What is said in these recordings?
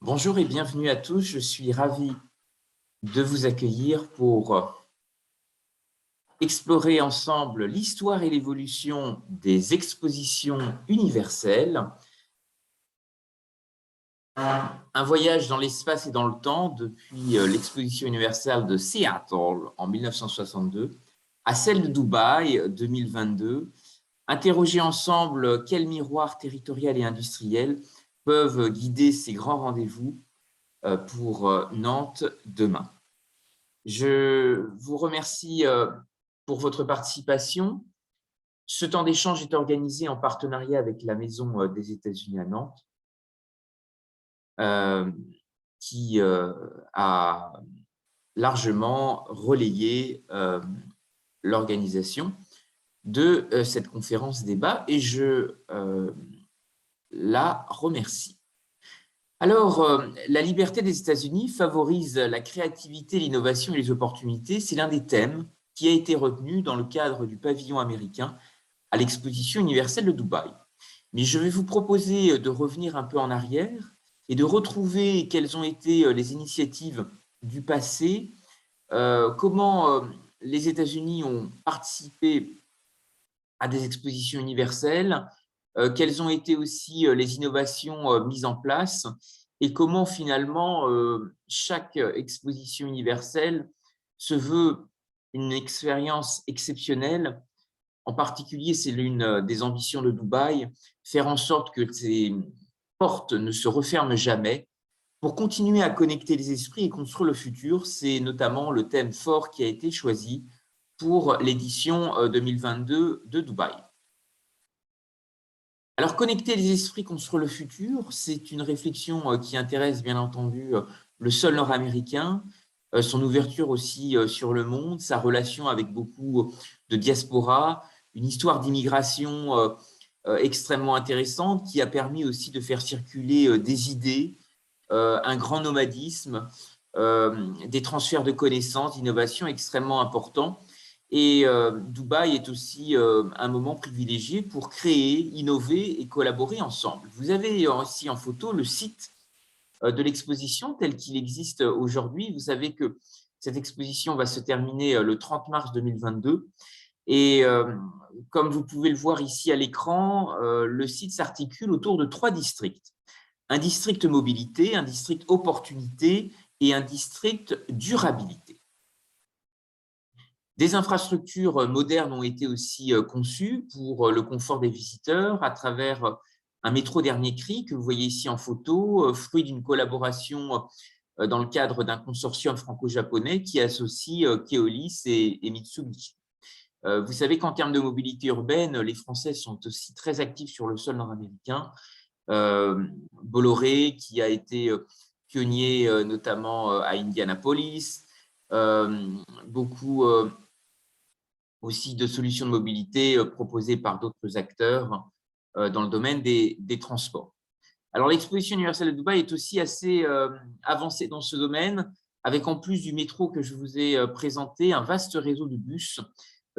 Bonjour et bienvenue à tous. Je suis ravi de vous accueillir pour explorer ensemble l'histoire et l'évolution des expositions universelles. Un voyage dans l'espace et dans le temps depuis l'exposition universelle de Seattle en 1962 à celle de Dubaï 2022. Interroger ensemble quels miroirs territorial et industriels peuvent guider ces grands rendez-vous pour Nantes demain. Je vous remercie pour votre participation. Ce temps d'échange est organisé en partenariat avec la Maison des États-Unis à Nantes, qui a largement relayé l'organisation de cette conférence débat et je la remercie. Alors, la liberté des États-Unis favorise la créativité, l'innovation et les opportunités. C'est l'un des thèmes qui a été retenu dans le cadre du pavillon américain à l'exposition universelle de Dubaï. Mais je vais vous proposer de revenir un peu en arrière et de retrouver quelles ont été les initiatives du passé, comment les États-Unis ont participé à des expositions universelles, quelles ont été aussi les innovations mises en place et comment finalement chaque exposition universelle se veut une expérience exceptionnelle. En particulier, c'est l'une des ambitions de Dubaï, faire en sorte que ces portes ne se referment jamais pour continuer à connecter les esprits et construire le futur. C'est notamment le thème fort qui a été choisi pour l'édition 2022 de Dubaï. Alors, connecter les esprits, construire le futur, c'est une réflexion qui intéresse bien entendu le sol nord-américain, son ouverture aussi sur le monde, sa relation avec beaucoup de diaspora, une histoire d'immigration extrêmement intéressante qui a permis aussi de faire circuler des idées, un grand nomadisme, des transferts de connaissances, d'innovations extrêmement importants. Et Dubaï est aussi un moment privilégié pour créer, innover et collaborer ensemble. Vous avez aussi en photo le site de l'exposition tel qu'il existe aujourd'hui. Vous savez que cette exposition va se terminer le 30 mars 2022. Et comme vous pouvez le voir ici à l'écran, le site s'articule autour de 3 districts. Un district mobilité, un district opportunité et un district durabilité. Des infrastructures modernes ont été aussi conçues pour le confort des visiteurs à travers un métro dernier cri que vous voyez ici en photo, fruit d'une collaboration dans le cadre d'un consortium franco-japonais qui associe Keolis et Mitsubishi. Vous savez qu'en termes de mobilité urbaine, les Français sont aussi très actifs sur le sol nord-américain. Bolloré, qui a été pionnier notamment à Indianapolis, beaucoup aussi de solutions de mobilité proposées par d'autres acteurs dans le domaine des transports. Alors, l'exposition universelle de Dubaï est aussi assez avancée dans ce domaine, avec en plus du métro que je vous ai présenté, un vaste réseau de bus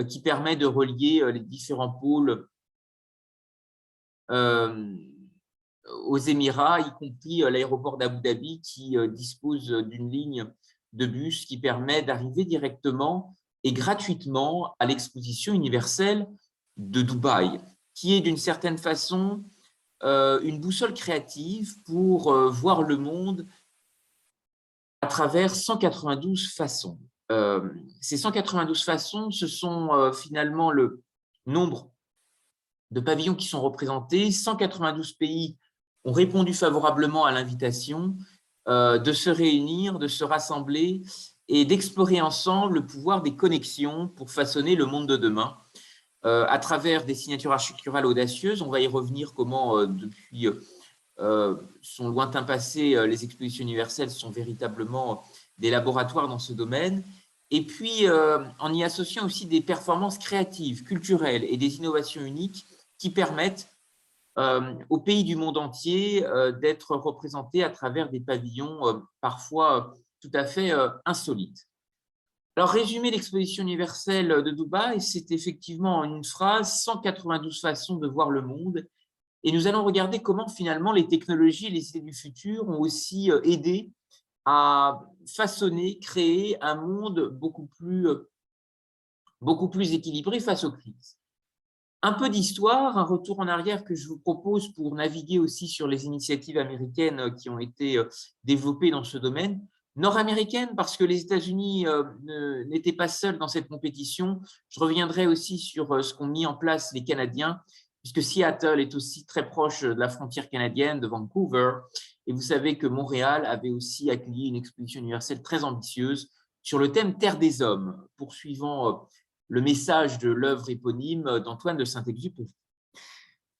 qui permet de relier les différents pôles aux Émirats, y compris l'aéroport d'Abu Dhabi qui dispose d'une ligne de bus qui permet d'arriver directement et gratuitement à l'exposition universelle de Dubaï, qui est d'une certaine façon une boussole créative pour voir le monde à travers 192 façons. Ces 192 façons, ce sont finalement le nombre de pavillons qui sont représentés. 192 pays ont répondu favorablement à l'invitation de se réunir, de se rassembler et d'explorer ensemble le pouvoir des connexions pour façonner le monde de demain. À travers des signatures architecturales audacieuses, on va y revenir comment depuis son lointain passé, les expositions universelles sont véritablement des laboratoires dans ce domaine. Et puis, en y associant aussi des performances créatives, culturelles et des innovations uniques qui permettent aux pays du monde entier d'être représentés à travers des pavillons parfois tout à fait insolites. Alors, résumer l'exposition universelle de Dubaï, c'est effectivement en une phrase 192 façons de voir le monde Et nous allons regarder comment finalement les technologies et les idées du futur ont aussi aidé à façonner, créer un monde beaucoup plus équilibré face aux crises. Un peu d'histoire, un retour en arrière que je vous propose pour naviguer aussi sur les initiatives américaines qui ont été développées dans ce domaine. Nord-américaine, parce que les États-Unis n'étaient pas seuls dans cette compétition. Je reviendrai aussi sur ce qu'ont mis en place les Canadiens, puisque Seattle est aussi très proche de la frontière canadienne, de Vancouver. Et vous savez que Montréal avait aussi accueilli une exposition universelle très ambitieuse sur le thème Terre des Hommes, poursuivant le message de l'œuvre éponyme d'Antoine de Saint-Exupéry.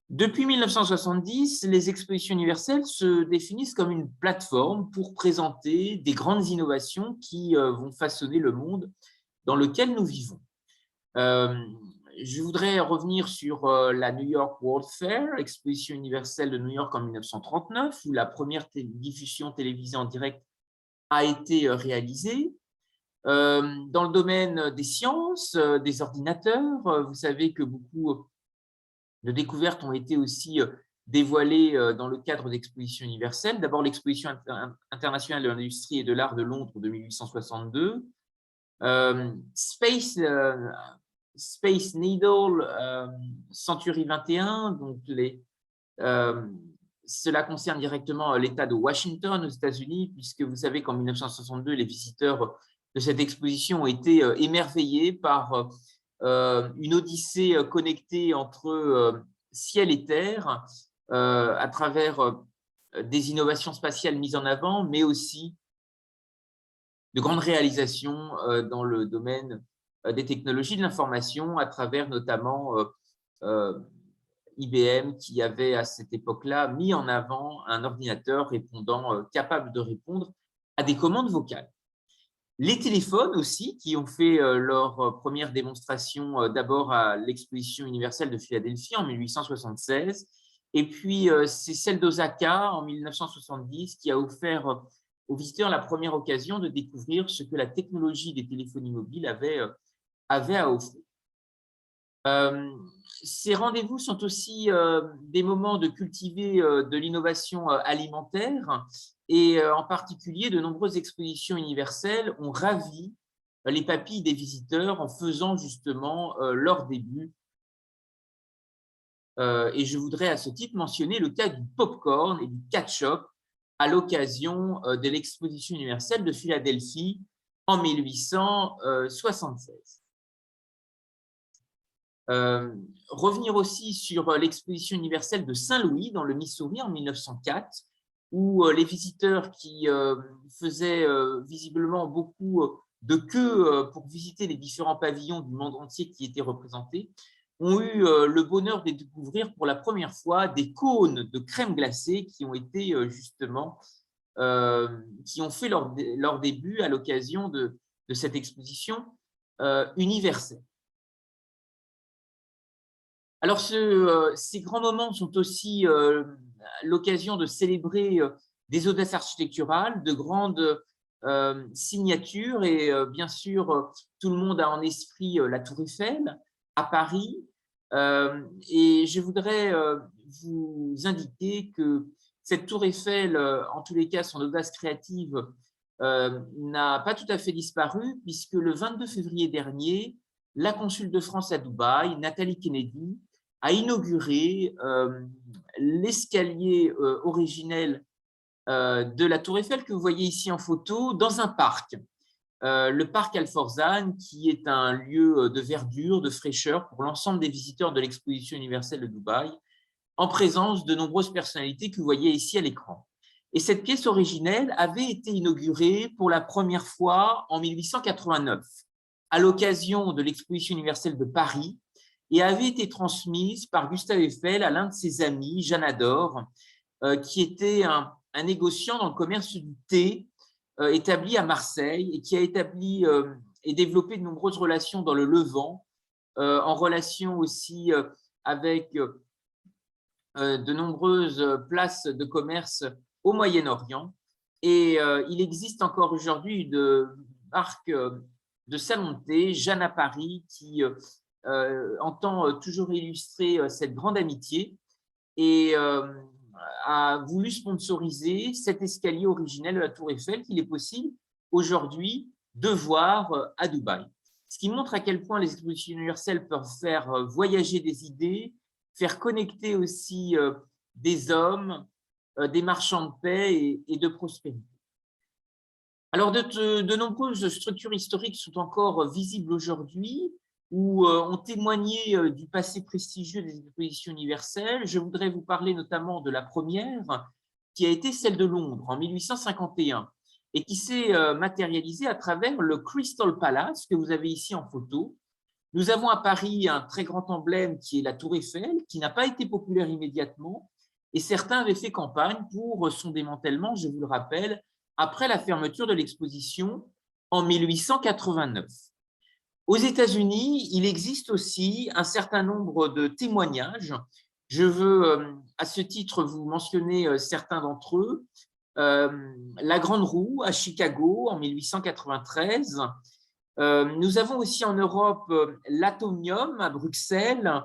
Depuis 1970, les expositions universelles se définissent comme une plateforme pour présenter des grandes innovations qui vont façonner le monde dans lequel nous vivons. Je voudrais revenir sur la New York World Fair, exposition universelle de New York en 1939, où la première diffusion télévisée en direct a été réalisée. Dans le domaine des sciences, des ordinateurs, vous savez que beaucoup de découvertes ont été aussi dévoilées dans le cadre d'expositions universelles. D'abord, l'exposition internationale de l'industrie et de l'art de Londres de 1862. Space Needle, Century 21, donc cela concerne directement l'État de Washington aux États-Unis, puisque vous savez qu'en 1962, les visiteurs de cette exposition ont été émerveillés par une odyssée connectée entre ciel et terre à travers des innovations spatiales mises en avant, mais aussi de grandes réalisations dans le domaine des technologies de l'information à travers notamment IBM qui avait à cette époque-là mis en avant un ordinateur capable de répondre à des commandes vocales. Les téléphones aussi, qui ont fait leur première démonstration d'abord à l'exposition universelle de Philadelphie en 1876, et puis c'est celle d'Osaka en 1970 qui a offert aux visiteurs la première occasion de découvrir ce que la technologie des téléphonies mobiles avait à offrir. Ces rendez-vous sont aussi des moments de cultiver de l'innovation alimentaire et en particulier de nombreuses expositions universelles ont ravi les papilles des visiteurs en faisant justement leur début. Et je voudrais à ce titre mentionner le cas du popcorn et du ketchup à l'occasion de l'exposition universelle de Philadelphie en 1876. Revenir aussi sur l'exposition universelle de Saint-Louis dans le Missouri en 1904, où les visiteurs qui faisaient visiblement beaucoup de queue pour visiter les différents pavillons du monde entier qui étaient représentés, ont eu le bonheur de découvrir pour la première fois des cônes de crème glacée qui ont été justement, qui ont fait leur début à l'occasion de cette exposition universelle. Alors, ces grands moments sont aussi l'occasion de célébrer des audaces architecturales, de grandes signatures et bien sûr, tout le monde a en esprit la Tour Eiffel à Paris. Et je voudrais vous indiquer que cette Tour Eiffel, en tous les cas, son audace créative n'a pas tout à fait disparu puisque le 22 février dernier, la consul de France à Dubaï, Nathalie Kennedy, a inauguré l'escalier originel de la Tour Eiffel que vous voyez ici en photo dans un parc. Le parc Al-Forzan, qui est un lieu de verdure, de fraîcheur pour l'ensemble des visiteurs de l'exposition universelle de Dubaï, en présence de nombreuses personnalités que vous voyez ici à l'écran. Et cette pièce originelle avait été inaugurée pour la première fois en 1889, à l'occasion de l'exposition universelle de Paris, et avait été transmise par Gustave Eiffel à l'un de ses amis, Jeanne Adore, qui était un négociant dans le commerce du thé établi à Marseille et qui a établi et développé de nombreuses relations dans le Levant, en relation aussi avec de nombreuses places de commerce au Moyen-Orient. Et il existe encore aujourd'hui une marque de salon de thé, Jeanne à Paris, qui entend toujours illustrer cette grande amitié. et a voulu sponsoriser cet escalier originel de la Tour Eiffel qu'il est possible aujourd'hui de voir à Dubaï. Ce qui montre à quel point les expositions universelles peuvent faire voyager des idées, faire connecter aussi des hommes, des marchands de paix et de prospérité. Alors, de nombreuses structures historiques sont encore visibles aujourd'hui ou ont témoigné du passé prestigieux des expositions universelles. Je voudrais vous parler notamment de la première, qui a été celle de Londres en 1851 et qui s'est matérialisée à travers le Crystal Palace que vous avez ici en photo. Nous avons à Paris un très grand emblème qui est la Tour Eiffel, qui n'a pas été populaire immédiatement, et certains avaient fait campagne pour son démantèlement, je vous le rappelle, après la fermeture de l'exposition en 1889. Aux États-Unis, il existe aussi un certain nombre de témoignages. Je veux à ce titre vous mentionner certains d'entre eux. La Grande Roue à Chicago en 1893. Nous avons aussi en Europe l'Atomium à Bruxelles,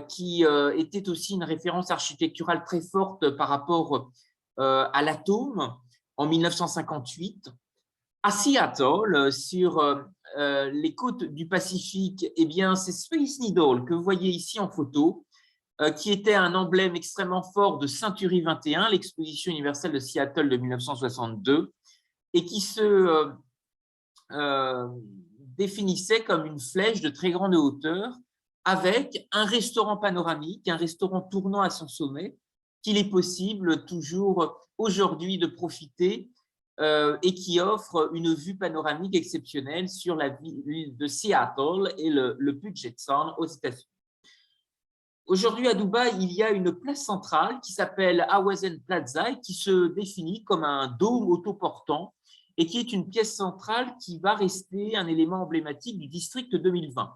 qui était aussi une référence architecturale très forte par rapport à l'atome en 1958. À Seattle, sur les côtes du Pacifique, eh bien, c'est Space Needle que vous voyez ici en photo, qui était un emblème extrêmement fort de Century 21, l'exposition universelle de Seattle de 1962, et qui se définissait comme une flèche de très grande hauteur avec un restaurant panoramique, un restaurant tournant à son sommet, qu'il est possible toujours aujourd'hui de profiter et qui offre une vue panoramique exceptionnelle sur la ville de Seattle et le Puget Sound aux États-Unis. Aujourd'hui, à Dubaï, il y a une place centrale qui s'appelle Hawazen Plaza et qui se définit comme un dôme autoportant et qui est une pièce centrale qui va rester un élément emblématique du district 2020.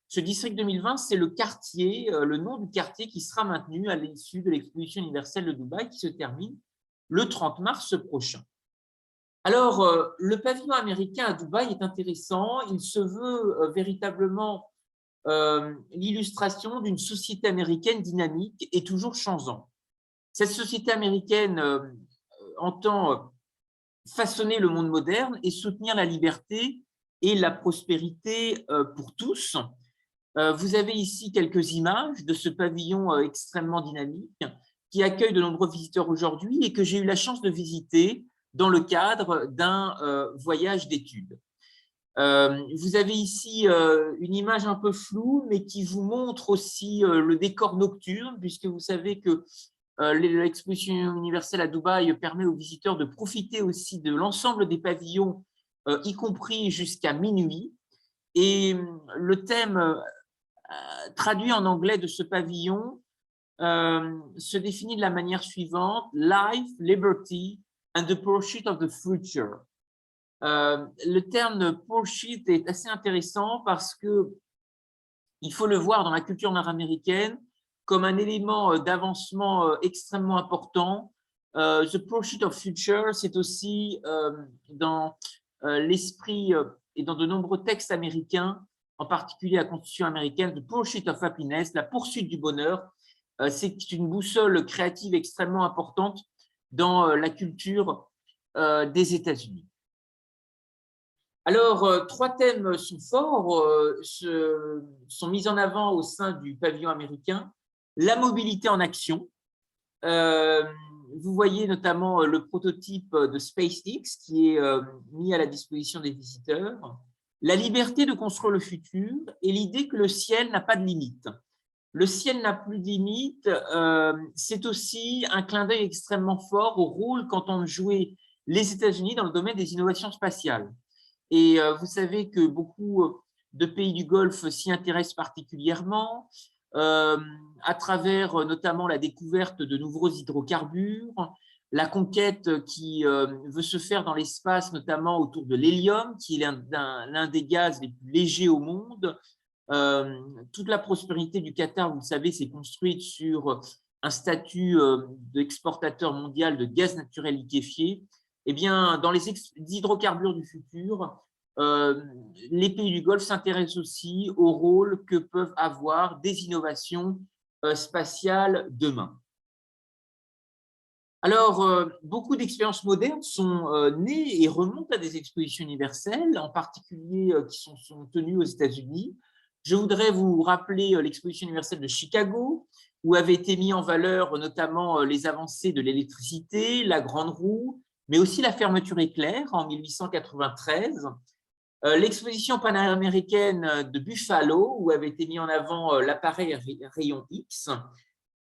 Ce district 2020, c'est le quartier, le nom du quartier qui sera maintenu à l'issue de l'exposition universelle de Dubaï qui se termine le 30 mars prochain. Alors, le pavillon américain à Dubaï est intéressant. Il se veut véritablement l'illustration d'une société américaine dynamique et toujours changeante. Cette société américaine entend façonner le monde moderne et soutenir la liberté et la prospérité pour tous. Vous avez ici quelques images de ce pavillon extrêmement dynamique qui accueille de nombreux visiteurs aujourd'hui et que j'ai eu la chance de visiter dans le cadre d'un voyage d'études. Vous avez ici une image un peu floue, mais qui vous montre aussi le décor nocturne, puisque vous savez que l'exposition universelle à Dubaï permet aux visiteurs de profiter aussi de l'ensemble des pavillons, y compris jusqu'à minuit. Et le thème traduit en anglais de ce pavillon se définit de la manière suivante: Life, Liberty and the Pursuit of the Future. Le terme pursuit est assez intéressant parce que il faut le voir dans la culture nord-américaine comme un élément d'avancement extrêmement important. The Pursuit of Future, c'est aussi dans l'esprit et dans de nombreux textes américains, en particulier la Constitution américaine, The Pursuit of Happiness, la poursuite du bonheur. C'est une boussole créative extrêmement importante dans la culture des États-Unis. Alors, trois thèmes sont forts, sont mis en avant au sein du pavillon américain. La mobilité en action. Vous voyez notamment le prototype de SpaceX qui est mis à la disposition des visiteurs. La liberté de construire le futur et l'idée que le ciel n'a pas de limite. Le ciel n'a plus de limite, c'est aussi un clin d'œil extrêmement fort au rôle qu'entendent jouer les États-Unis dans le domaine des innovations spatiales. Et vous savez que beaucoup de pays du Golfe s'y intéressent particulièrement à travers notamment la découverte de nouveaux hydrocarbures, la conquête qui veut se faire dans l'espace, notamment autour de l'hélium, qui est l'un des gaz les plus légers au monde. Toute la prospérité du Qatar, vous le savez, s'est construite sur un statut d'exportateur mondial de gaz naturel liquéfié. Eh bien, dans les hydrocarbures du futur, les pays du Golfe s'intéressent aussi au rôle que peuvent avoir des innovations spatiale demain. Alors, beaucoup d'expériences modernes sont nées et remontent à des expositions universelles, en particulier qui sont tenues aux États-Unis. Je voudrais vous rappeler l'exposition universelle de Chicago, où avaient été mis en valeur notamment les avancées de l'électricité, la grande roue, mais aussi la fermeture éclair en 1893. L'exposition panaméricaine de Buffalo, où avait été mis en avant l'appareil rayon X.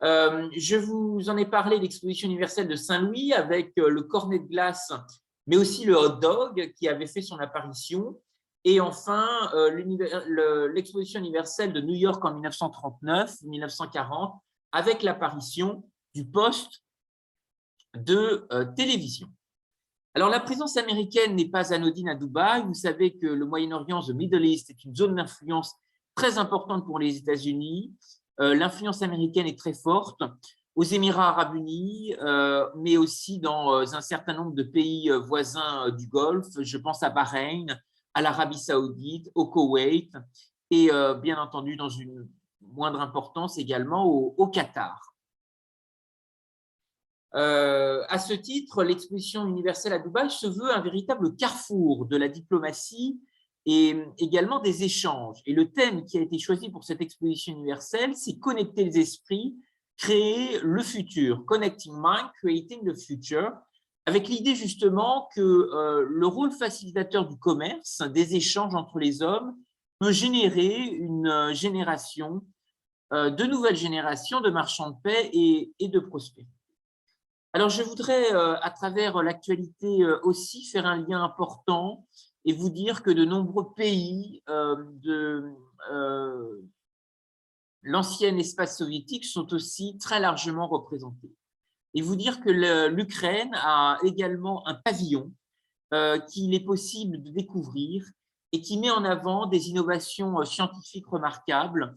Je vous en ai parlé, l'exposition universelle de Saint-Louis avec le cornet de glace, mais aussi le hot dog qui avait fait son apparition. Et enfin, l'exposition universelle de New York en 1939-1940 avec l'apparition du poste de télévision. Alors, la présence américaine n'est pas anodine à Dubaï. Vous savez que le Moyen-Orient, the Middle East, est une zone d'influence très importante pour les États-Unis. L'influence américaine est très forte aux Émirats arabes unis, mais aussi dans un certain nombre de pays voisins du Golfe. Je pense à Bahreïn, à l'Arabie saoudite, au Koweït et bien entendu, dans une moindre importance également, au Qatar. À ce titre, l'exposition universelle à Dubaï se veut un véritable carrefour de la diplomatie et également des échanges. Et le thème qui a été choisi pour cette exposition universelle, c'est connecter les esprits, créer le futur, connecting mind, creating the future, avec l'idée justement que le rôle facilitateur du commerce, des échanges entre les hommes, peut générer une génération, de nouvelles générations de marchands de paix et de prospères. Alors, je voudrais, à travers l'actualité aussi, faire un lien important et vous dire que de nombreux pays de l'ancien espace soviétique sont aussi très largement représentés. Et vous dire que l'Ukraine a également un pavillon qu'il est possible de découvrir et qui met en avant des innovations scientifiques remarquables.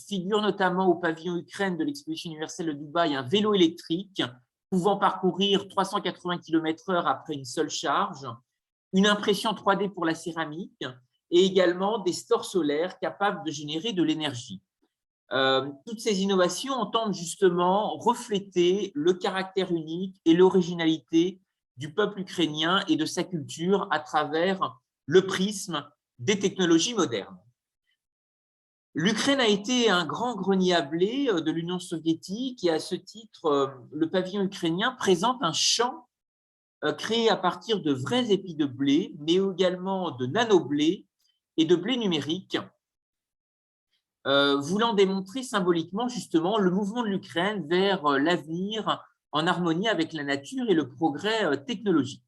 Figure notamment au pavillon Ukraine de l'exposition universelle de Dubaï un vélo électrique pouvant parcourir 380 km/h après une seule charge, une impression 3D pour la céramique et également des stores solaires capables de générer de l'énergie. Toutes ces innovations entendent justement refléter le caractère unique et l'originalité du peuple ukrainien et de sa culture à travers le prisme des technologies modernes. L'Ukraine a été un grand grenier à blé de l'Union soviétique et à ce titre, le pavillon ukrainien présente un champ créé à partir de vrais épis de blé, mais également de nano-blé et de blé numérique, voulant démontrer symboliquement justement le mouvement de l'Ukraine vers l'avenir en harmonie avec la nature et le progrès technologique.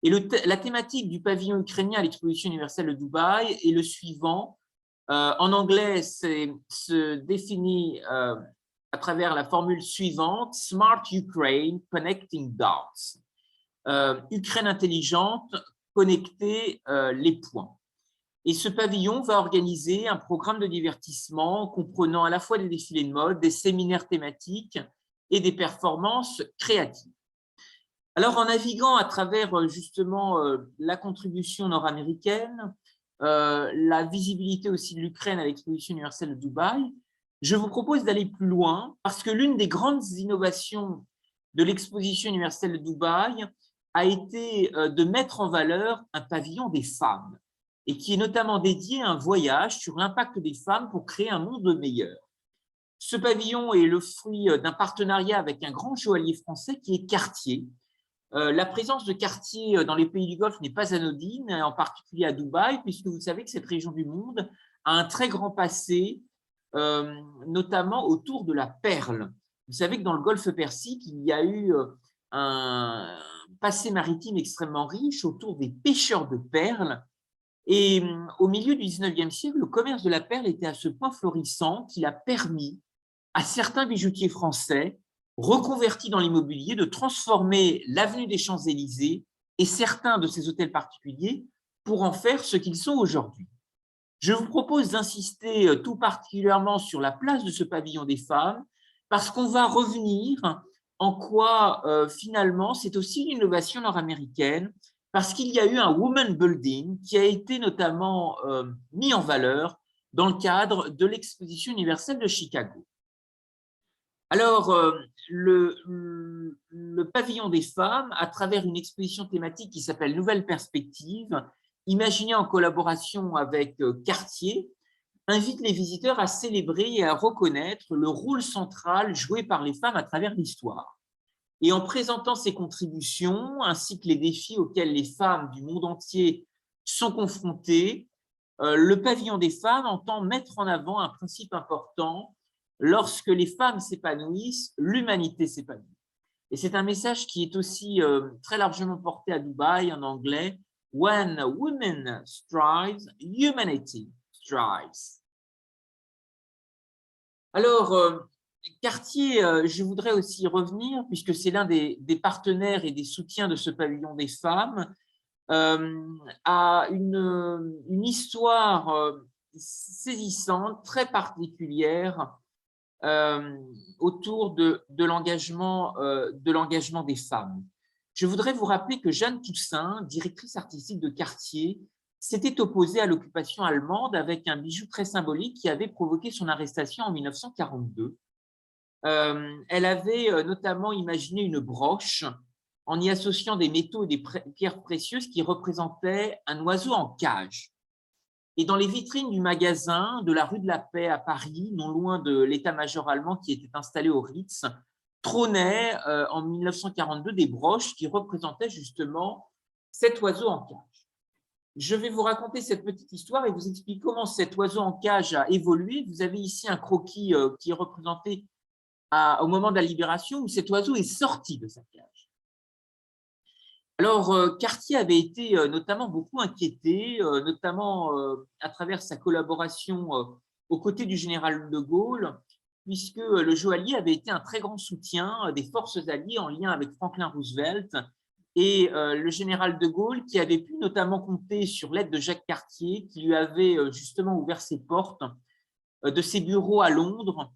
Et la thématique du pavillon ukrainien à l'exposition universelle de Dubaï est le suivant. En anglais, se définit à travers la formule suivante, Smart Ukraine Connecting Dots. Ukraine intelligente, connecter les points. Et ce pavillon va organiser un programme de divertissement comprenant à la fois des défilés de mode, des séminaires thématiques et des performances créatives. Alors, en naviguant à travers justement la contribution nord-américaine, la visibilité aussi de l'Ukraine à l'exposition universelle de Dubaï, je vous propose d'aller plus loin parce que l'une des grandes innovations de l'exposition universelle de Dubaï a été de mettre en valeur un pavillon des femmes et qui est notamment dédié à un voyage sur l'impact des femmes pour créer un monde meilleur. Ce pavillon est le fruit d'un partenariat avec un grand joaillier français qui est Cartier. La présence de Cartier dans les pays du Golfe n'est pas anodine, en particulier à Dubaï, puisque vous savez que cette région du monde a un très grand passé, notamment autour de la perle. Vous savez que dans le Golfe Persique, il y a eu un passé maritime extrêmement riche autour des pêcheurs de perles. Et au milieu du 19e siècle, le commerce de la perle était à ce point florissant qu'il a permis à certains bijoutiers français reconvertis dans l'immobilier de transformer l'avenue des Champs-Élysées et certains de ces hôtels particuliers pour en faire ce qu'ils sont aujourd'hui. Je vous propose d'insister tout particulièrement sur la place de ce pavillon des femmes parce qu'on va revenir en quoi finalement c'est aussi une innovation nord-américaine parce qu'il y a eu un woman building qui a été notamment mis en valeur dans le cadre de l'exposition universelle de Chicago. Alors, le pavillon des femmes, à travers une exposition thématique qui s'appelle Nouvelles perspectives, imaginée en collaboration avec Cartier, invite les visiteurs à célébrer et à reconnaître le rôle central joué par les femmes à travers l'histoire. Et en présentant ces contributions, ainsi que les défis auxquels les femmes du monde entier sont confrontées, le pavillon des femmes entend mettre en avant un principe important: lorsque les femmes s'épanouissent, l'humanité s'épanouit. Et c'est un message qui est aussi très largement porté à Dubaï en anglais: When women strive, humanity strives. Alors, Cartier, je voudrais aussi y revenir, puisque c'est l'un des partenaires et des soutiens de ce pavillon des femmes, a une histoire saisissante, très particulière, autour de l'engagement des femmes. Je voudrais vous rappeler que Jeanne Toussaint, directrice artistique de Cartier, s'était opposée à l'occupation allemande avec un bijou très symbolique qui avait provoqué son arrestation en 1942. Elle avait notamment imaginé une broche en y associant des métaux et des pierres précieuses qui représentaient un oiseau en cage. Et dans les vitrines du magasin de la rue de la Paix à Paris, non loin de l'état-major allemand qui était installé au Ritz, trônaient en 1942 des broches qui représentaient justement cet oiseau en cage. Je vais vous raconter cette petite histoire et vous expliquer comment cet oiseau en cage a évolué. Vous avez ici un croquis qui est représenté au moment de la libération, où cet oiseau est sorti de sa cage. Alors, Cartier avait été notamment beaucoup inquiété, notamment à travers sa collaboration aux côtés du général de Gaulle, puisque le joaillier avait été un très grand soutien des forces alliées en lien avec Franklin Roosevelt, et le général de Gaulle, qui avait pu notamment compter sur l'aide de Jacques Cartier, qui lui avait justement ouvert ses portes de ses bureaux à Londres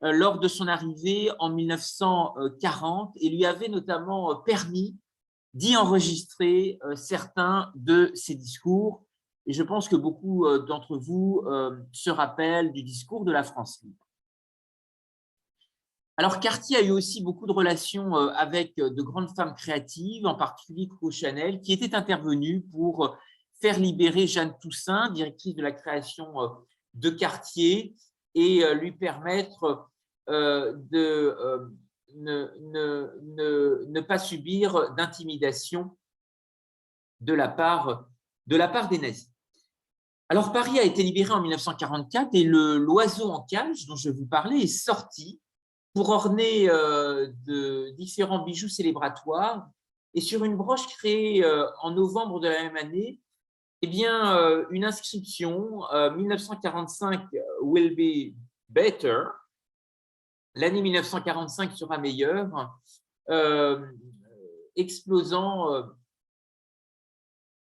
lors de son arrivée en 1940, et lui avait notamment permis d'y enregistrer certains de ses discours. Et je pense que beaucoup d'entre vous se rappellent du discours de la France libre. Alors, Cartier a eu aussi beaucoup de relations avec de grandes femmes créatives, en particulier Coco Chanel, qui était intervenue pour faire libérer Jeanne Toussaint, directrice de la création de Cartier, et lui permettre de ne pas subir d'intimidation de la part des nazis. Alors, Paris a été libéré en 1944 et l'oiseau en cage dont je vous parlais est sorti pour orner de différents bijoux célébratoires. Et sur une broche créée en novembre de la même année, eh bien, une inscription 1945 will be better. L'année 1945 sera meilleure, explosant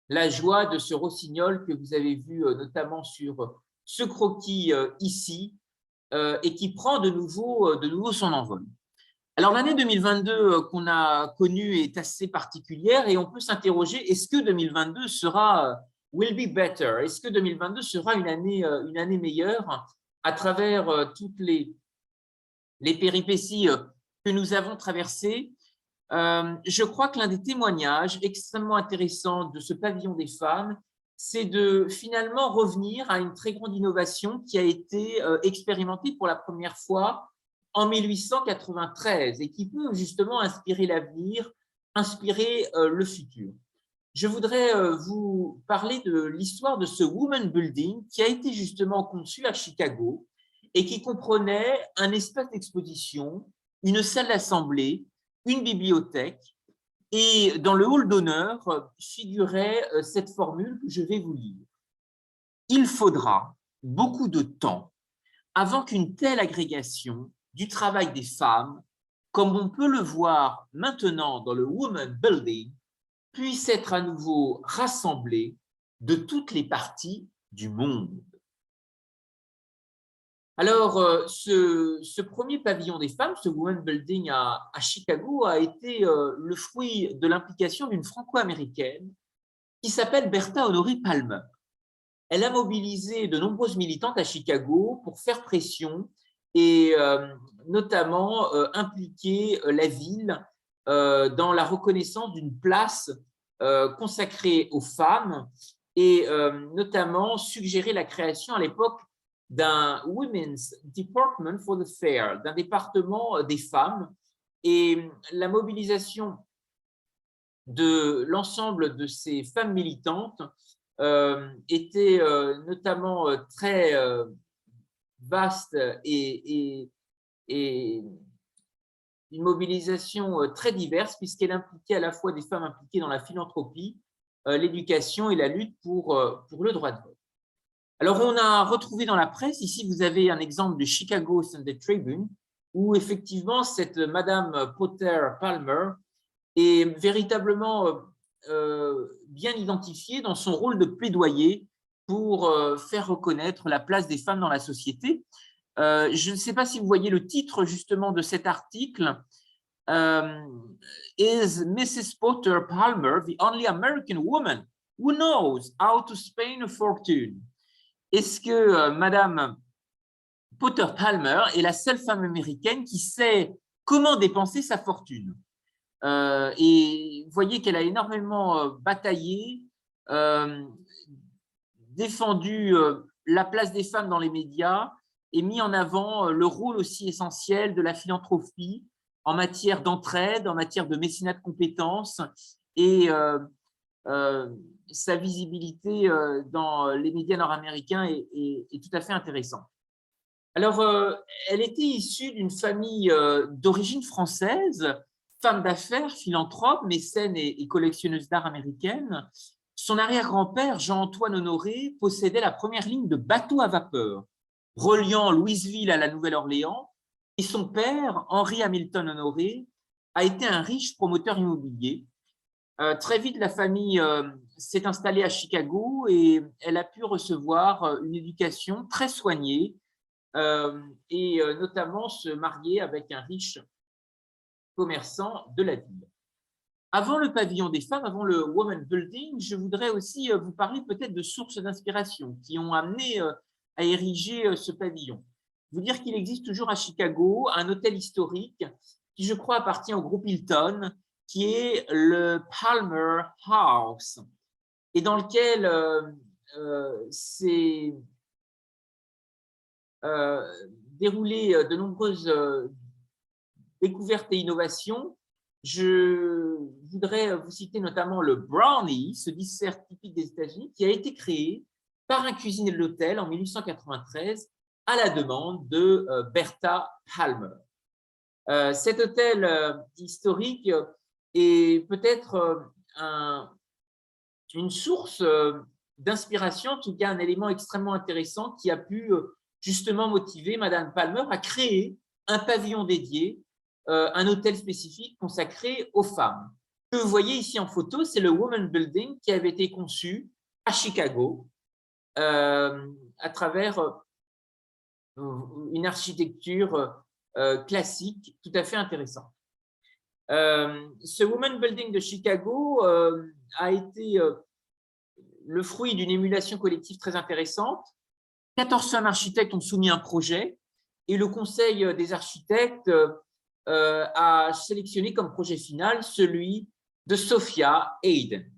la joie de ce rossignol que vous avez vu notamment sur ce croquis ici, et qui prend de nouveau son envol. Alors, l'année 2022 qu'on a connue est assez particulière et on peut s'interroger, est-ce que 2022 sera will be better? Est-ce que 2022 sera une année meilleure à travers toutes les péripéties que nous avons traversées? Je crois que l'un des témoignages extrêmement intéressants de ce pavillon des femmes, c'est de finalement revenir à une très grande innovation qui a été expérimentée pour la première fois en 1893 et qui peut justement inspirer l'avenir, inspirer le futur. Je voudrais vous parler de l'histoire de ce Women Building qui a été justement conçu à Chicago et qui comprenait un espace d'exposition, une salle d'assemblée, une bibliothèque, et dans le hall d'honneur figurait cette formule que je vais vous lire. Il faudra beaucoup de temps avant qu'une telle agrégation du travail des femmes, comme on peut le voir maintenant dans le Women Building, puisse être à nouveau rassemblée de toutes les parties du monde. Alors, ce premier pavillon des femmes, ce Women Building à Chicago, a été le fruit de l'implication d'une franco-américaine qui s'appelle Bertha Honoré Palmer. elle a mobilisé de nombreuses militantes à Chicago pour faire pression et notamment impliquer la ville dans la reconnaissance d'une place consacrée aux femmes et notamment suggérer la création à l'époque d'un Women's Department for the Fair, d'un département des femmes, et la mobilisation de l'ensemble de ces femmes militantes était notamment très vaste et une mobilisation très diverse, puisqu'elle impliquait à la fois des femmes impliquées dans la philanthropie, l'éducation et la lutte pour le droit de vote. Alors, on a retrouvé dans la presse, ici vous avez un exemple de Chicago Sunday Tribune, où effectivement cette Madame Potter Palmer est véritablement bien identifiée dans son rôle de plaidoyer pour faire reconnaître la place des femmes dans la société. Je ne sais pas si vous voyez le titre justement de cet article. Is Mrs. Potter Palmer the only American woman who knows how to spend a fortune? Est-ce que Madame Potter Palmer est la seule femme américaine qui sait comment dépenser sa fortune? Et vous voyez qu'elle a énormément bataillé, défendu la place des femmes dans les médias et mis en avant le rôle aussi essentiel de la philanthropie en matière d'entraide, en matière de mécénat de compétences et sa visibilité dans les médias nord-américains est tout à fait intéressante. Alors, elle était issue d'une famille d'origine française, femme d'affaires, philanthrope, mécène et collectionneuse d'art américaine. Son arrière-grand-père, Jean-Antoine Honoré, possédait la première ligne de bateaux à vapeur reliant Louisville à la Nouvelle-Orléans, et son père, Henry Hamilton Honoré, a été un riche promoteur immobilier. Très vite, la famille s'est installée à Chicago et elle a pu recevoir une éducation très soignée et notamment se marier avec un riche commerçant de la ville. Avant le pavillon des femmes, avant le Women Building, je voudrais aussi vous parler peut-être de sources d'inspiration qui ont amené à ériger ce pavillon. Vous dire qu'il existe toujours à Chicago un hôtel historique qui, je crois, appartient au groupe Hilton, qui est le Palmer House, et dans lequel s'est déroulé de nombreuses découvertes et innovations. Je voudrais vous citer notamment le brownie, ce dessert typique des États-Unis, qui a été créé par un cuisinier de l'hôtel en 1893 à la demande de Bertha Palmer. Cet hôtel historique est peut-être une source d'inspiration, en tout cas un élément extrêmement intéressant qui a pu justement motiver Madame Palmer à créer un pavillon dédié, un hôtel spécifique consacré aux femmes. Ce que vous voyez ici en photo, c'est le Women Building qui avait été conçu à Chicago à travers une architecture classique tout à fait intéressante. Ce Women Building de Chicago a été le fruit d'une émulation collective très intéressante. 14 femmes architectes ont soumis un projet et le conseil des architectes a sélectionné comme projet final celui de Sophia Hayden.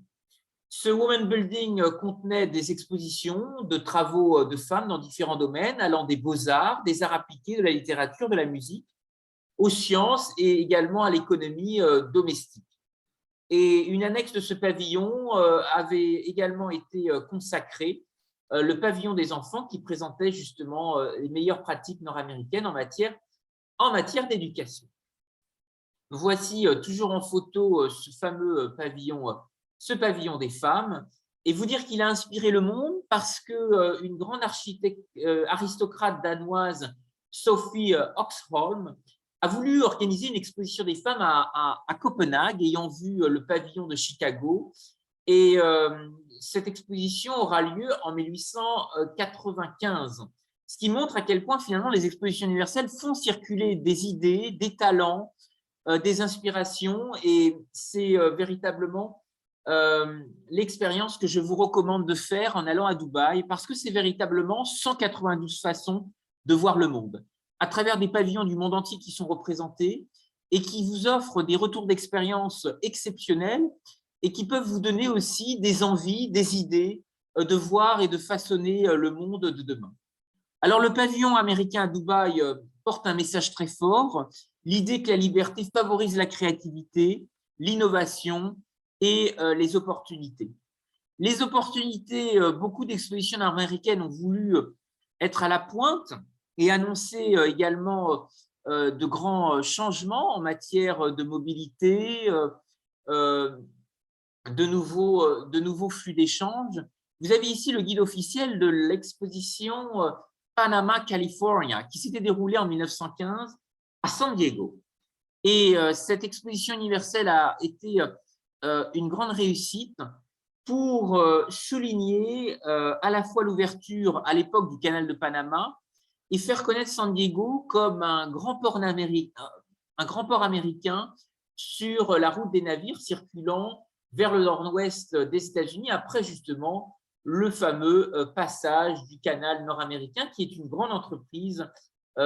Ce Women Building contenait des expositions de travaux de femmes dans différents domaines, allant des beaux-arts, des arts appliqués, de la littérature, de la musique, aux sciences et également à l'économie domestique. Et une annexe de ce pavillon avait également été consacrée, le pavillon des enfants, qui présentait justement les meilleures pratiques nord-américaines en matière d'éducation. Voici toujours en photo ce fameux pavillon, ce pavillon des femmes, et vous dire qu'il a inspiré le monde parce qu'une grande aristocrate danoise, Sophie Oxholm, a voulu organiser une exposition des femmes à Copenhague, ayant vu le pavillon de Chicago. Et cette exposition aura lieu en 1895, ce qui montre à quel point finalement les expositions universelles font circuler des idées, des talents, des inspirations, et c'est véritablement l'expérience que je vous recommande de faire en allant à Dubaï, parce que c'est véritablement 192 façons de voir le monde, à travers des pavillons du monde entier qui sont représentés et qui vous offrent des retours d'expérience exceptionnels et qui peuvent vous donner aussi des envies, des idées de voir et de façonner le monde de demain. Alors, le pavillon américain à Dubaï porte un message très fort, l'idée que la liberté favorise la créativité, l'innovation et les opportunités. Les opportunités, beaucoup d'expositions américaines ont voulu être à la pointe et annoncer également de grands changements en matière de mobilité, de nouveaux flux d'échanges. Vous avez ici le guide officiel de l'exposition Panama California, qui s'était déroulée en 1915 à San Diego. Et cette exposition universelle a été une grande réussite pour souligner à la fois l'ouverture à l'époque du canal de Panama et faire connaître San Diego comme un grand port américain sur la route des navires circulant vers le nord-ouest des États-Unis, après justement le fameux passage du canal nord-américain, qui est une grande entreprise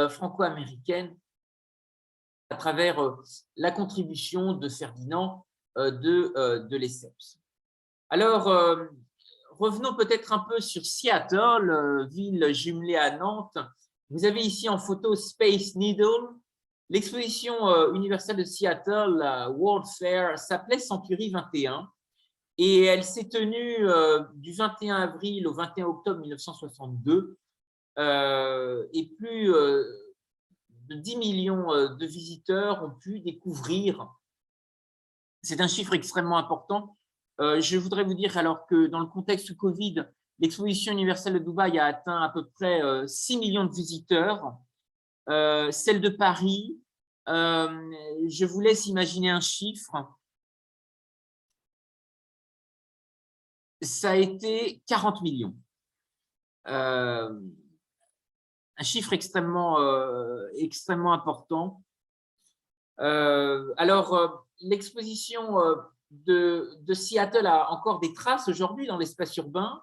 franco-américaine à travers la contribution de Ferdinand de Lesseps. Alors, revenons peut-être un peu sur Seattle, ville jumelée à Nantes. Vous avez ici en photo Space Needle. L'exposition universelle de Seattle, la World Fair, s'appelait Century 21 et elle s'est tenue du 21 avril au 21 octobre 1962 et plus de 10 millions de visiteurs ont pu découvrir. C'est un chiffre extrêmement important. Je voudrais vous dire alors que dans le contexte Covid, l'exposition universelle de Dubaï a atteint à peu près 6 millions de visiteurs. Celle de Paris, je vous laisse imaginer un chiffre. Ça a été 40 millions. Un chiffre extrêmement important. Alors, l'exposition de Seattle a encore des traces aujourd'hui dans l'espace urbain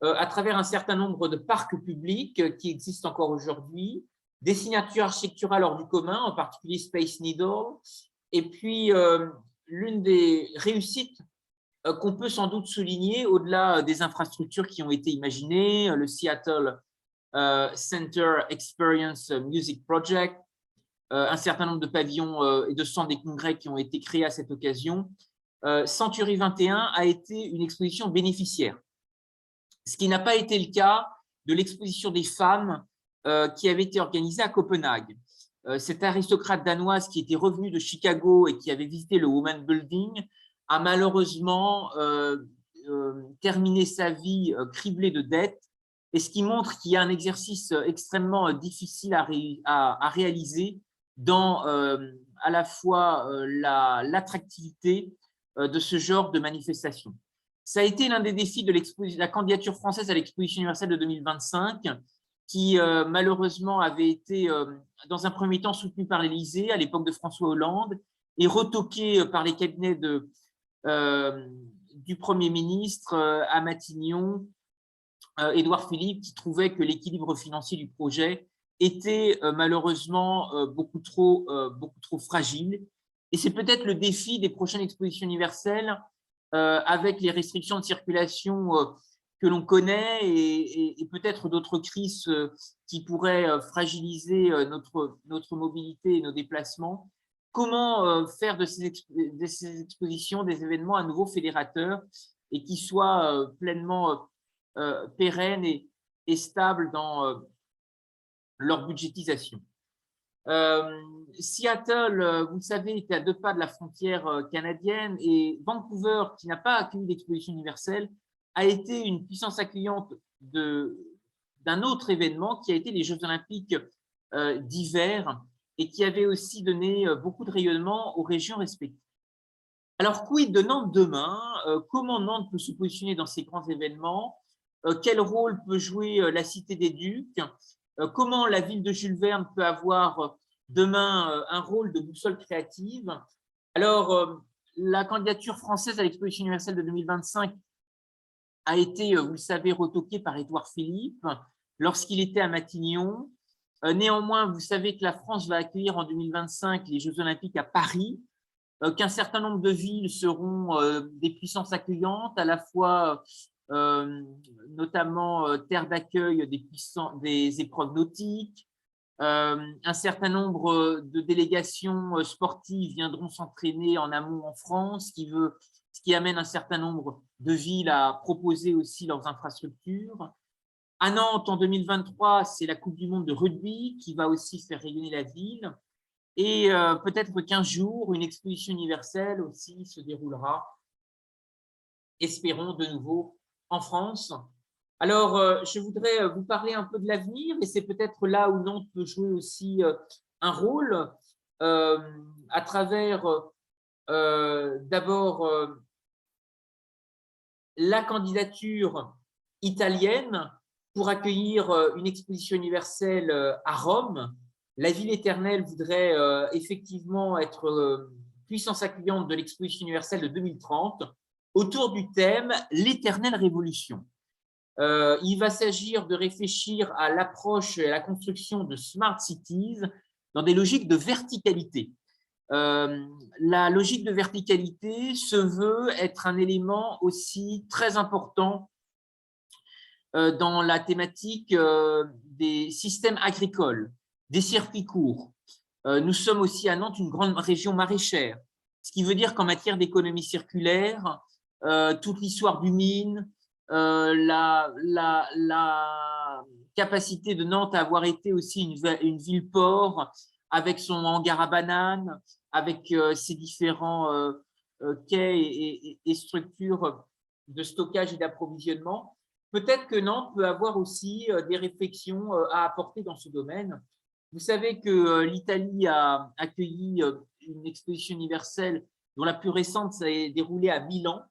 à travers un certain nombre de parcs publics qui existent encore aujourd'hui, des signatures architecturales hors du commun, en particulier Space Needle, et puis l'une des réussites qu'on peut sans doute souligner au-delà des infrastructures qui ont été imaginées, le Seattle Center Experience Music Project, un certain nombre de pavillons et de centres des congrès qui ont été créés à cette occasion. Century 21 a été une exposition bénéficiaire, ce qui n'a pas été le cas de l'exposition des femmes qui avait été organisée à Copenhague. Cette aristocrate danoise qui était revenue de Chicago et qui avait visité le Women's Building a malheureusement terminé sa vie criblée de dettes, et ce qui montre qu'il y a un exercice extrêmement difficile à réaliser dans à la fois l'attractivité de ce genre de manifestation. Ça a été l'un des défis de la candidature française à l'exposition universelle de 2025, qui malheureusement avait été dans un premier temps soutenue par l'Élysée à l'époque de François Hollande et retoquée par les cabinets du Premier ministre à Matignon, Édouard Philippe, qui trouvait que l'équilibre financier du projet était malheureusement beaucoup trop fragile. Et c'est peut-être le défi des prochaines expositions universelles avec les restrictions de circulation que l'on connaît et peut-être d'autres crises qui pourraient fragiliser notre mobilité et nos déplacements. Comment faire de ces expositions des événements à nouveau fédérateurs et qui soient pleinement pérennes et stables dans leur budgétisation. Seattle, vous le savez, était à 2 pas de la frontière canadienne, et Vancouver, qui n'a pas accueilli l'exposition universelle, a été une puissance accueillante d'un autre événement qui a été les Jeux olympiques d'hiver et qui avait aussi donné beaucoup de rayonnement aux régions respectives. Alors, quid de Nantes demain? Comment Nantes peut se positionner dans ces grands événements? Quel rôle peut jouer la Cité des Ducs? Comment la ville de Jules Verne peut avoir demain un rôle de boussole créative? Alors, la candidature française à l'exposition universelle de 2025 a été, vous le savez, retoquée par Édouard Philippe lorsqu'il était à Matignon. Néanmoins, vous savez que la France va accueillir en 2025 les Jeux Olympiques à Paris, qu'un certain nombre de villes seront des puissances accueillantes, à la fois notamment terre d'accueil des épreuves nautiques. Un certain nombre de délégations sportives viendront s'entraîner en amont en France, ce qui amène un certain nombre de villes à proposer aussi leurs infrastructures. À Nantes, en 2023, c'est la Coupe du monde de rugby qui va aussi faire rayonner la ville. Et peut-être que 15 jours, une exposition universelle aussi se déroulera, espérons de nouveau, en France. Alors, je voudrais vous parler un peu de l'avenir, et c'est peut-être là où Nantes peut jouer aussi un rôle à travers d'abord la candidature italienne pour accueillir une exposition universelle à Rome. La ville éternelle voudrait effectivement être puissance accueillante de l'exposition universelle de 2030 autour du thème « L'éternelle révolution ». Il va s'agir de réfléchir à l'approche et à la construction de smart cities dans des logiques de verticalité. La logique de verticalité se veut être un élément aussi très important dans la thématique des systèmes agricoles, des circuits courts. Nous sommes aussi à Nantes une grande région maraîchère, ce qui veut dire qu'en matière d'économie circulaire, toute l'histoire du mine, la capacité de Nantes à avoir été aussi une ville-port avec son hangar à bananes, avec ses différents quais et structures de stockage et d'approvisionnement. Peut-être que Nantes peut avoir aussi des réflexions à apporter dans ce domaine. Vous savez que l'Italie a accueilli une exposition universelle dont la plus récente s'est déroulée à Milan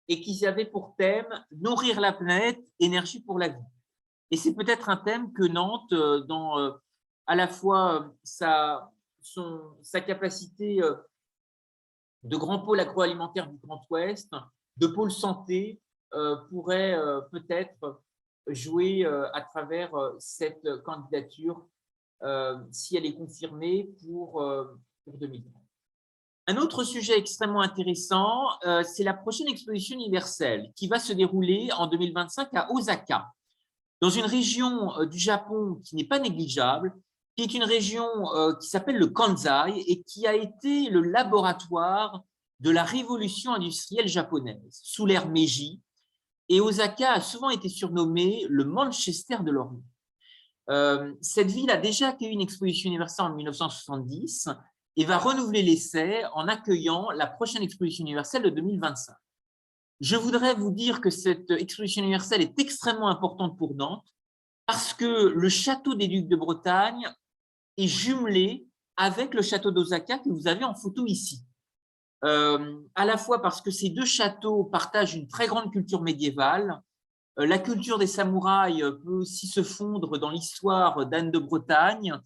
et qui avait pour thème « Nourrir la planète, énergie pour la vie ». Et c'est peut-être un thème que Nantes, dans à la fois sa capacité de grand pôle agroalimentaire du Grand Ouest, de pôle santé, pourrait peut-être jouer à travers cette candidature si elle est confirmée pour 2030. Un autre sujet extrêmement intéressant, c'est la prochaine exposition universelle qui va se dérouler en 2025 à Osaka, dans une région du Japon qui n'est pas négligeable, qui est une région qui s'appelle le Kansai et qui a été le laboratoire de la révolution industrielle japonaise sous l'ère Meiji. Et Osaka a souvent été surnommé le Manchester de l'Orient. Cette ville a déjà accueilli une exposition universelle en 1970 et va renouveler l'essai en accueillant la prochaine exposition universelle de 2025. Je voudrais vous dire que cette exposition universelle est extrêmement importante pour Nantes parce que le château des Ducs de Bretagne est jumelé avec le château d'Osaka que vous avez en photo ici. À la fois parce que ces deux châteaux partagent une très grande culture médiévale. La culture des samouraïs peut aussi se fondre dans l'histoire d'Anne de Bretagne.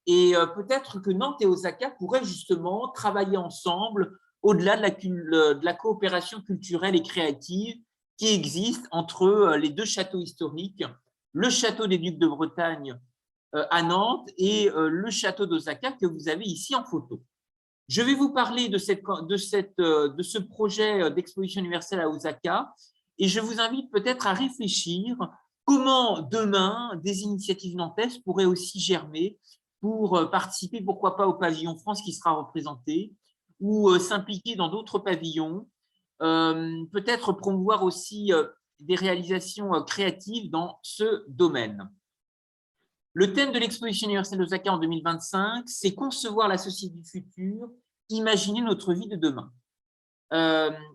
Et peut-être que Nantes et Osaka pourraient justement travailler ensemble au-delà de la coopération culturelle et créative qui existe entre les deux châteaux historiques, le château des Ducs de Bretagne à Nantes et le château d'Osaka que vous avez ici en photo. Je vais vous parler de ce projet d'exposition universelle à Osaka et je vous invite peut-être à réfléchir comment demain des initiatives nantaises pourraient aussi germer pour participer, pourquoi pas, au pavillon France qui sera représenté ou s'impliquer dans d'autres pavillons, peut-être promouvoir aussi des réalisations créatives dans ce domaine. Le thème de l'exposition universelle d'Osaka en 2025, c'est concevoir la société du futur, imaginer notre vie de demain.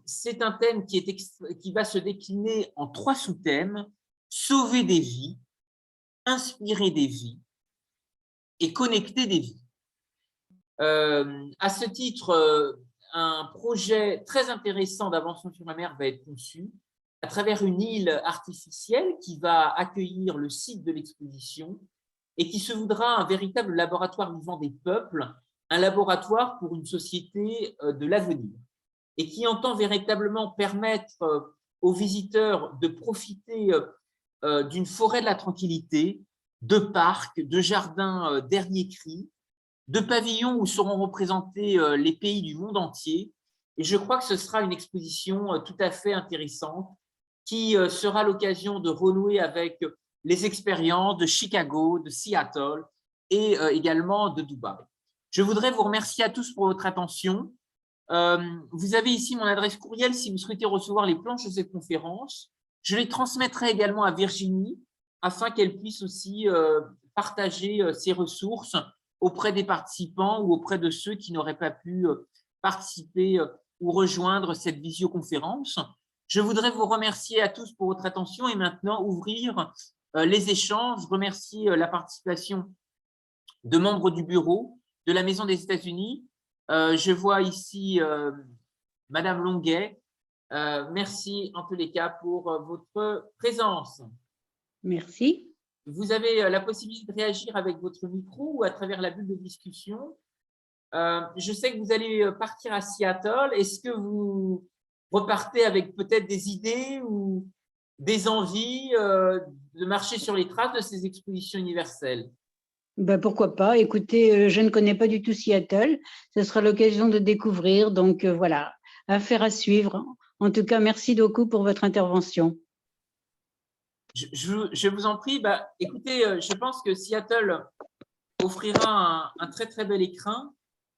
C'est un thème qui va se décliner en 3 sous-thèmes: sauver des vies, inspirer des vies et connecter des vies. À ce titre, un projet très intéressant d'Invention sur la mer va être conçu à travers une île artificielle qui va accueillir le site de l'exposition et qui se voudra un véritable laboratoire vivant des peuples, un laboratoire pour une société de l'avenir. et qui entend véritablement permettre aux visiteurs de profiter d'une forêt de la tranquillité, de parcs, de jardins dernier cri, de pavillons où seront représentés les pays du monde entier. Et je crois que ce sera une exposition tout à fait intéressante qui sera l'occasion de renouer avec les expériences de Chicago, de Seattle et également de Dubaï. Je voudrais vous remercier à tous pour votre attention. Vous avez ici mon adresse courriel si vous souhaitez recevoir les planches de cette conférence. Je les transmettrai également à Virginie afin qu'elle puisse aussi partager ses ressources auprès des participants ou auprès de ceux qui n'auraient pas pu participer ou rejoindre cette visioconférence. Je voudrais vous remercier à tous pour votre attention et maintenant ouvrir les échanges, remercier la participation de membres du bureau de la Maison des États-Unis. Je vois ici Madame Longuet. Merci en tous les cas pour votre présence. Merci. Vous avez la possibilité de réagir avec votre micro ou à travers la bulle de discussion. Je sais que vous allez partir à Seattle. Est-ce que vous repartez avec peut-être des idées ou des envies de marcher sur les traces de ces expositions universelles? Ben, pourquoi pas. Écoutez, je ne connais pas du tout Seattle. Ce sera l'occasion de découvrir. Donc, voilà, affaire à suivre. En tout cas, merci beaucoup pour votre intervention. Je vous en prie. Écoutez, je pense que Seattle offrira un très, très bel écrin.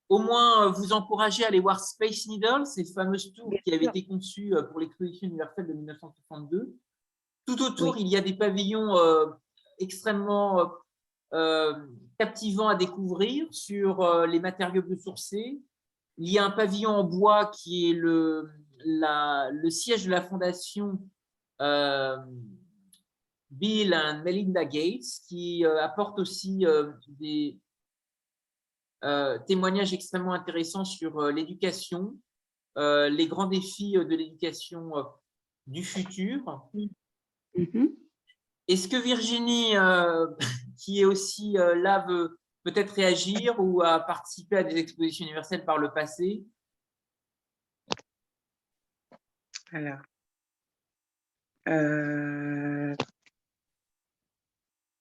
Au moins, vous encouragez à aller voir Space Needle, ces fameuses tours qui avaient été conçues pour l'exposition universelle de 1962. Tout autour, il y a des pavillons extrêmement captivants à découvrir sur les matériaux biosourcés. Il y a un pavillon en bois qui est le siège de la fondation Bill and Melinda Gates, qui apporte aussi des témoignages extrêmement intéressants sur l'éducation, les grands défis de l'éducation du futur. Est-ce que Virginie, qui est aussi là, veut peut-être réagir ou a participé à des expositions universelles par le passé? Alors,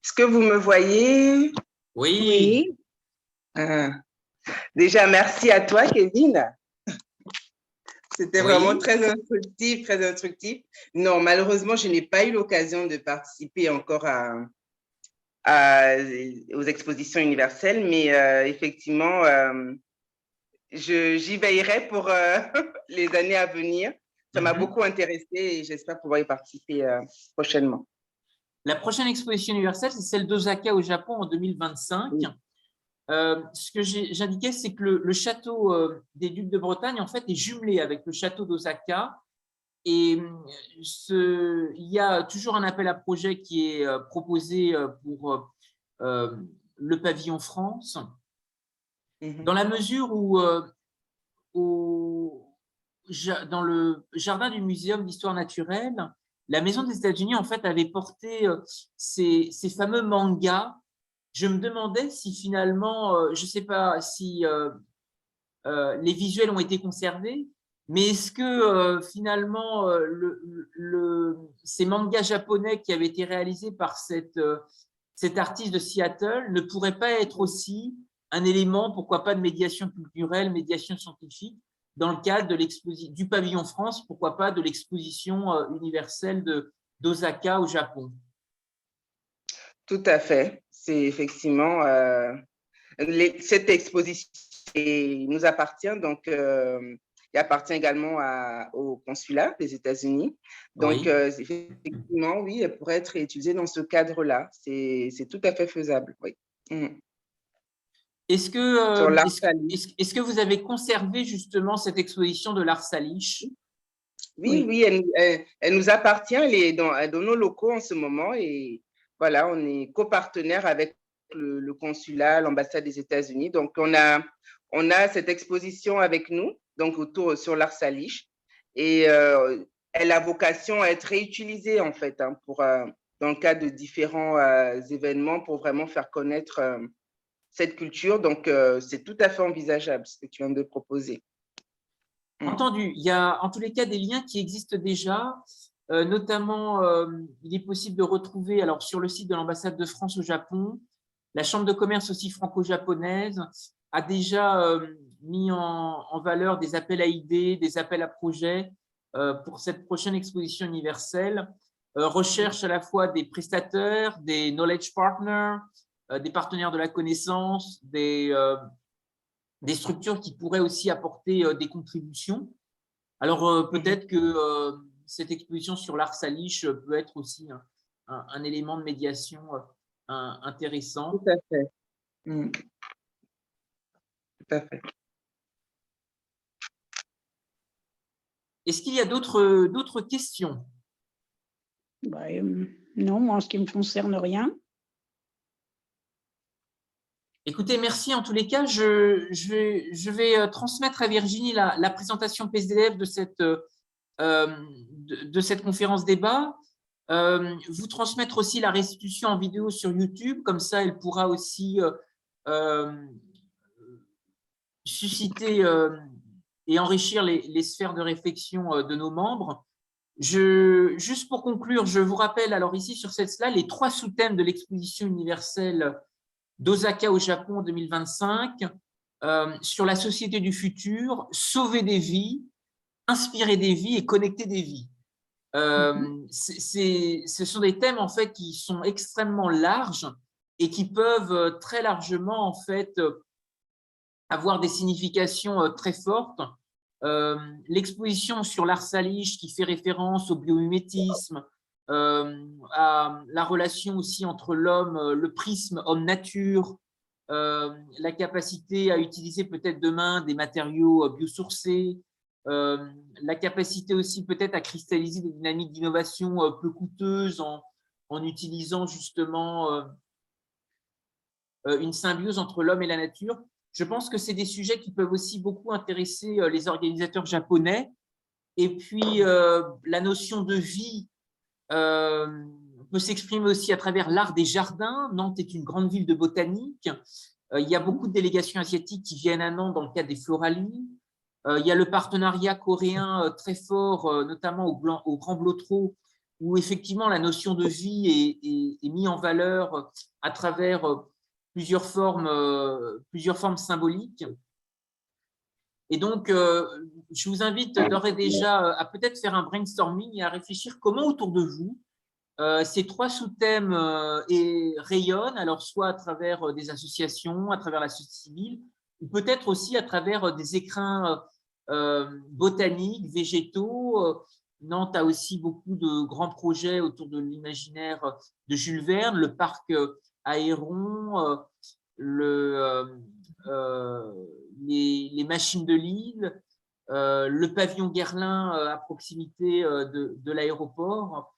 est-ce que vous me voyez? Oui. Déjà, merci à toi, Kevin. C'était Oui. vraiment très instructif, très instructif. Non, malheureusement, je n'ai pas eu l'occasion de participer encore aux expositions universelles, mais effectivement, j'y veillerai pour les années à venir. Ça m'a beaucoup intéressé et j'espère pouvoir y participer prochainement. La prochaine exposition universelle, c'est celle d'Osaka au Japon en 2025. Oui. Ce que j'indiquais, c'est que le château des Ducs de Bretagne, en fait, est jumelé avec le château d'Osaka. Et il y a toujours un appel à projet qui est proposé pour le pavillon France, dans la mesure où dans le jardin du Muséum d'histoire naturelle, la Maison des États-Unis, en fait, avait porté ces fameux mangas. Je me demandais si finalement, je ne sais pas si les visuels ont été conservés, mais est-ce que finalement, ces mangas japonais qui avaient été réalisés par cet artiste de Seattle ne pourraient pas être aussi un élément, pourquoi pas, de médiation culturelle, médiation scientifique, dans le cadre du pavillon France, pourquoi pas de l'exposition universelle d'Osaka au Japon? Tout à fait. C'est effectivement cette exposition nous appartient, donc il appartient également au consulat des États-Unis. Donc, oui. Effectivement, oui, elle pourrait être utilisée dans ce cadre-là. C'est tout à fait faisable, oui. Est-ce que vous avez conservé justement cette exposition de l'art Salish? Oui, oui, elle nous appartient. Elle est dans nos locaux en ce moment et voilà, on est copartenaire avec le consulat, l'ambassade des États-Unis. Donc, on a cette exposition avec nous, donc autour sur l'art Salish. Et elle a vocation à être réutilisée, en fait, hein, dans le cadre de différents événements pour vraiment faire connaître cette culture. Donc, c'est tout à fait envisageable ce que tu viens de proposer. Entendu. Il y a en tous les cas des liens qui existent déjà. Notamment, il est possible de retrouver alors, sur le site de l'ambassade de France au Japon, la chambre de commerce aussi franco-japonaise a déjà mis en valeur des appels à idées, des appels à projets pour cette prochaine exposition universelle. Recherche à la fois des prestataires, des knowledge partners, des partenaires de la connaissance, des structures qui pourraient aussi apporter des contributions. Alors, peut-être que cette exposition sur l'art Salish peut être aussi un élément de médiation intéressant. Tout à fait. Tout à fait. Est-ce qu'il y a d'autres questions? Non, moi, en ce qui me concerne, rien. Écoutez, merci en tous les cas. Je vais transmettre à Virginie la présentation PSDF de cette conférence débat. Vous transmettre aussi la restitution en vidéo sur YouTube, comme ça elle pourra aussi susciter et enrichir les sphères de réflexion de nos membres. Juste pour conclure, je vous rappelle alors ici sur cette slide les 3 sous-thèmes de l'exposition universelle d'Osaka au Japon en 2025, sur la société du futur, sauver des vies, inspirer des vies et connecter des vies. Ce sont des thèmes en fait qui sont extrêmement larges et qui peuvent très largement en fait avoir des significations très fortes. L'exposition sur l'art Salish qui fait référence au biomimétisme, à la relation aussi entre l'homme, le prisme homme-nature, la capacité à utiliser peut-être demain des matériaux biosourcés, la capacité aussi peut-être à cristalliser des dynamiques d'innovation peu coûteuses en utilisant justement une symbiose entre l'homme et la nature. Je pense que c'est des sujets qui peuvent aussi beaucoup intéresser les organisateurs japonais. Et puis, la notion de vie peut s'exprimer aussi à travers l'art des jardins. Nantes est une grande ville de botanique. Il y a beaucoup de délégations asiatiques qui viennent à Nantes dans le cadre des Floralies. Il y a le partenariat coréen très fort, notamment au Grand Blotreau, où effectivement la notion de vie est mise en valeur à travers plusieurs formes symboliques. Et donc, je vous invite d'ores et déjà à peut-être faire un brainstorming et à réfléchir comment autour de vous ces 3 sous-thèmes rayonnent, alors soit à travers des associations, à travers la société civile, ou peut-être aussi à travers des écrins botaniques, végétaux. Nantes a aussi beaucoup de grands projets autour de l'imaginaire de Jules Verne, le parc Aéron, les machines de Lille, le pavillon Guerlain à proximité de l'aéroport.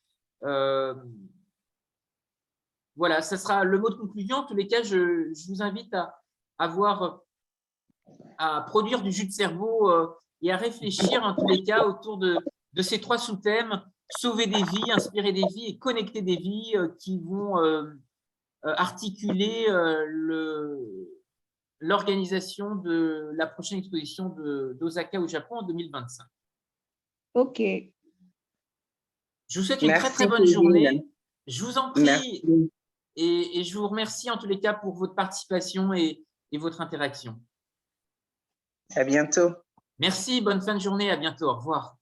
Voilà, ça sera le mot de conclusion. En tous les cas, je vous invite à produire du jus de cerveau et à réfléchir en tous les cas autour de ces 3 sous-thèmes: sauver des vies, inspirer des vies et connecter des vies, qui vont articuler l'organisation de la prochaine exposition d'Osaka au Japon en 2025. OK. Je vous souhaite une très très bonne journée. Je vous en prie et je vous remercie en tous les cas pour votre participation et votre interaction. À bientôt. Merci, bonne fin de journée, à bientôt, au revoir.